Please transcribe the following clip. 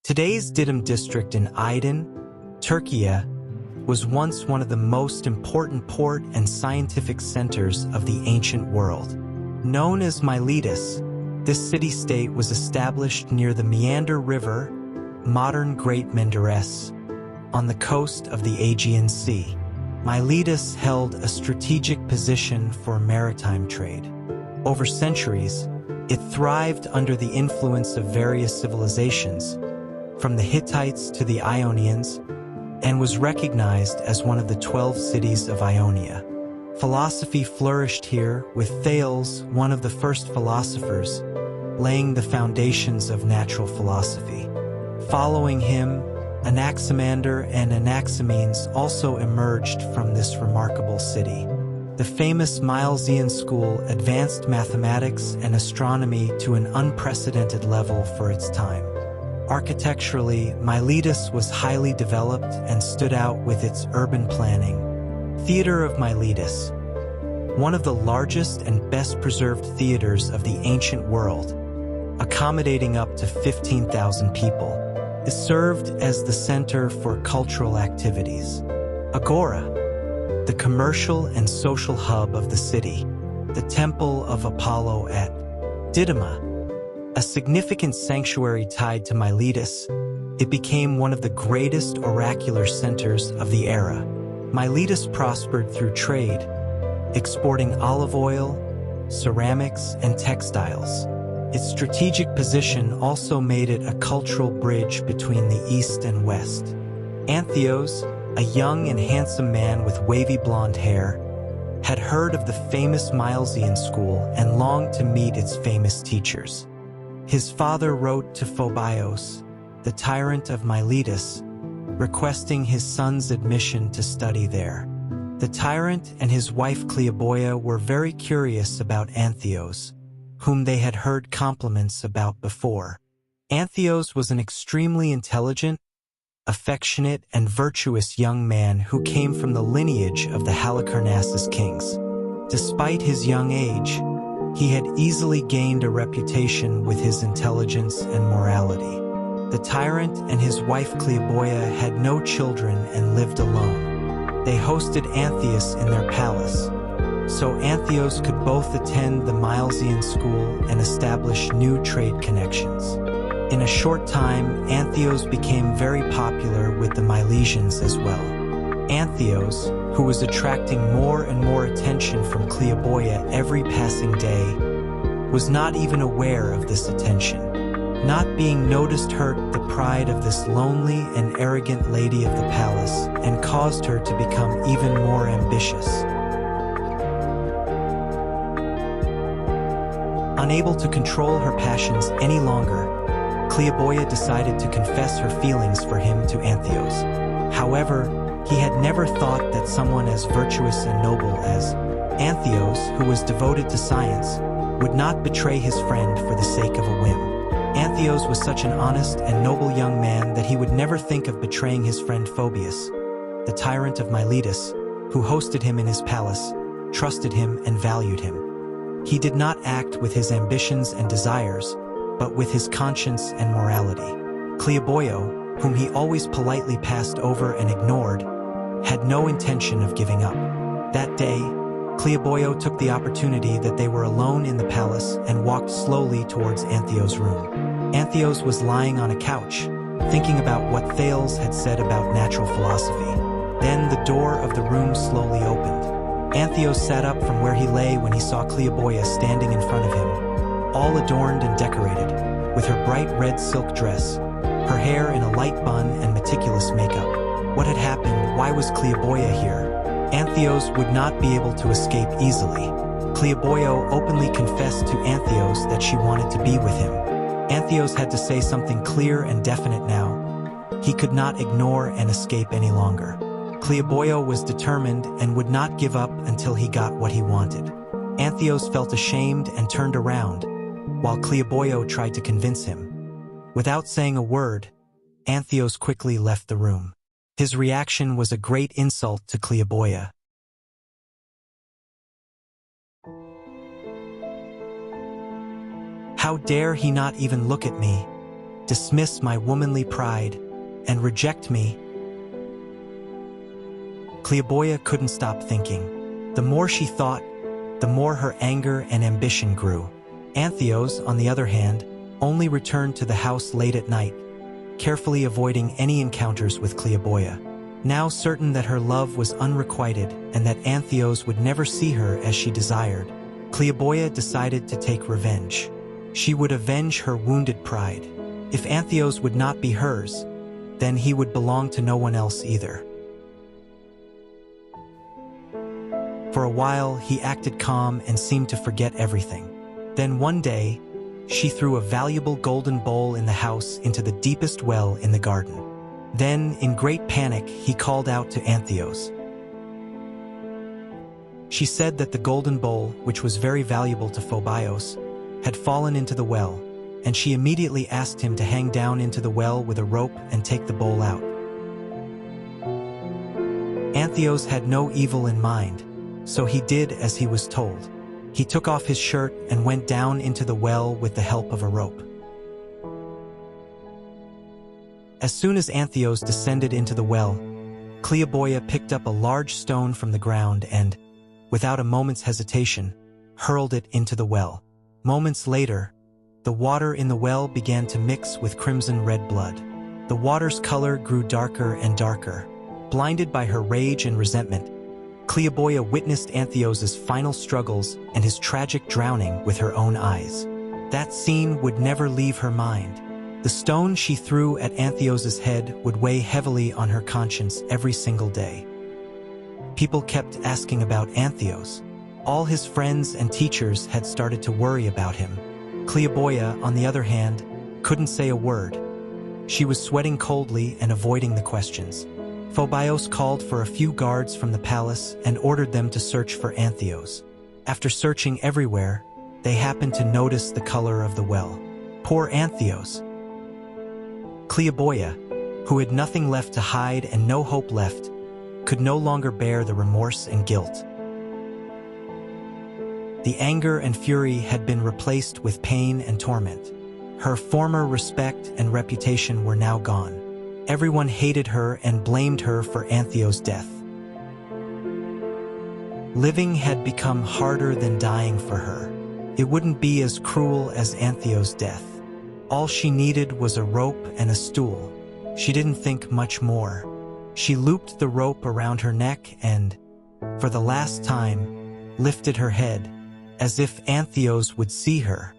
Today's Didim district in Aydın, Turkey, was once one of the most important port and scientific centers of the ancient world. Known as Miletus, this city-state was established near the Meander River, modern Great Menderes, on the coast of the Aegean Sea. Miletus held a strategic position for maritime trade. Over centuries, it thrived under the influence of various civilizations, from the Hittites to the Ionians, and was recognized as one of the 12 cities of Ionia. Philosophy flourished here, with Thales, one of the first philosophers, laying the foundations of natural philosophy. Following him, Anaximander and Anaximenes also emerged from this remarkable city. The famous Milesian school advanced mathematics and astronomy to an unprecedented level for its time. Architecturally, Miletus was highly developed and stood out with its urban planning. Theater of Miletus, one of the largest and best-preserved theaters of the ancient world, accommodating up to 15,000 people, is served as the center for cultural activities. Agora, the commercial and social hub of the city, the Temple of Apollo at Didyma, a significant sanctuary tied to Miletus, it became one of the greatest oracular centers of the era. Miletus prospered through trade, exporting olive oil, ceramics, and textiles. Its strategic position also made it a cultural bridge between the East and West. Antheos, a young and handsome man with wavy blonde hair, had heard of the famous Milesian school and longed to meet its famous teachers. His father wrote to Phobios, the tyrant of Miletus, requesting his son's admission to study there. The tyrant and his wife Cleoboia were very curious about Antheos, whom they had heard compliments about before. Antheos was an extremely intelligent, affectionate, and virtuous young man who came from the lineage of the Halicarnassus kings. Despite his young age, he had easily gained a reputation with his intelligence and morality. The tyrant and his wife Cleoboia had no children and lived alone. They hosted Antheus in their palace, so Antheos could both attend the Milesian school and establish new trade connections. In a short time, Antheos became very popular with the Milesians as well. Antheos, who was attracting more and more attention from Cleoboia every passing day, was not even aware of this attention. Not being noticed hurt the pride of this lonely and arrogant lady of the palace and caused her to become even more ambitious. Unable to control her passions any longer, Cleoboia decided to confess her feelings for him to Antheos. However, he had never thought that someone as virtuous and noble as Antheos, who was devoted to science, would not betray his friend for the sake of a whim. Antheos was such an honest and noble young man that he would never think of betraying his friend Phobius, the tyrant of Miletus, who hosted him in his palace, trusted him, and valued him. He did not act with his ambitions and desires, but with his conscience and morality. Cleoboia, whom he always politely passed over and ignored, had no intention of giving up. That day, Cleoboia took the opportunity that they were alone in the palace and walked slowly towards Antheos' room. Antheos was lying on a couch, thinking about what Thales had said about natural philosophy. Then the door of the room slowly opened. Antheos sat up from where he lay when he saw Cleoboia standing in front of him, all adorned and decorated, with her bright red silk dress, her hair in a light bun and meticulous makeup. What had happened? Why was Cleoboia here? Antheos would not be able to escape easily. Cleoboia openly confessed to Antheos that she wanted to be with him. Antheos had to say something clear and definite now. He could not ignore and escape any longer. Cleoboia was determined and would not give up until he got what he wanted. Antheos felt ashamed and turned around, while Cleoboia tried to convince him. Without saying a word, Antheos quickly left the room. His reaction was a great insult to Cleoboia. How dare he not even look at me? dismiss my womanly pride, and reject me? Cleoboia couldn't stop thinking. The more she thought, the more her anger and ambition grew. Antheos, on the other hand, only returned to the house late at night, carefully avoiding any encounters with Cleoboia. Now certain that her love was unrequited and that Antheos would never see her as she desired, Cleoboia decided to take revenge. She would avenge her wounded pride. If Antheos would not be hers, then he would belong to no one else either. For a while, he acted calm and seemed to forget everything. Then one day, she threw a valuable golden bowl in the house into the deepest well in the garden. Then, in great panic, he called out to Antheos. She said that the golden bowl, which was very valuable to Phobios, had fallen into the well, and she immediately asked him to hang down into the well with a rope and take the bowl out. Antheos had no evil in mind, so he did as he was told. He took off his shirt and went down into the well with the help of a rope. As soon as Antheos descended into the well, Cleoboia picked up a large stone from the ground and, without a moment's hesitation, hurled it into the well. Moments later, the water in the well began to mix with crimson red blood. The water's color grew darker and darker. Blinded by her rage and resentment, Cleoboia witnessed Antheos's final struggles and his tragic drowning with her own eyes. That scene would never leave her mind. The stone she threw at Antheos's head would weigh heavily on her conscience every single day. People kept asking about Antheos. All his friends and teachers had started to worry about him. Cleoboia, on the other hand, couldn't say a word. She was sweating coldly and avoiding the questions. Phobios called for a few guards from the palace and ordered them to search for Antheos. After searching everywhere, they happened to notice the color of the well. Poor Antheos! Cleoboia, who had nothing left to hide and no hope left, could no longer bear the remorse and guilt. The anger and fury had been replaced with pain and torment. Her former respect and reputation were now gone. Everyone hated her and blamed her for Antheos' death. Living had become harder than dying for her. It wouldn't be as cruel as Antheos' death. All she needed was a rope and a stool. She didn't think much more. She looped the rope around her neck and, for the last time, lifted her head, as if Antheos would see her.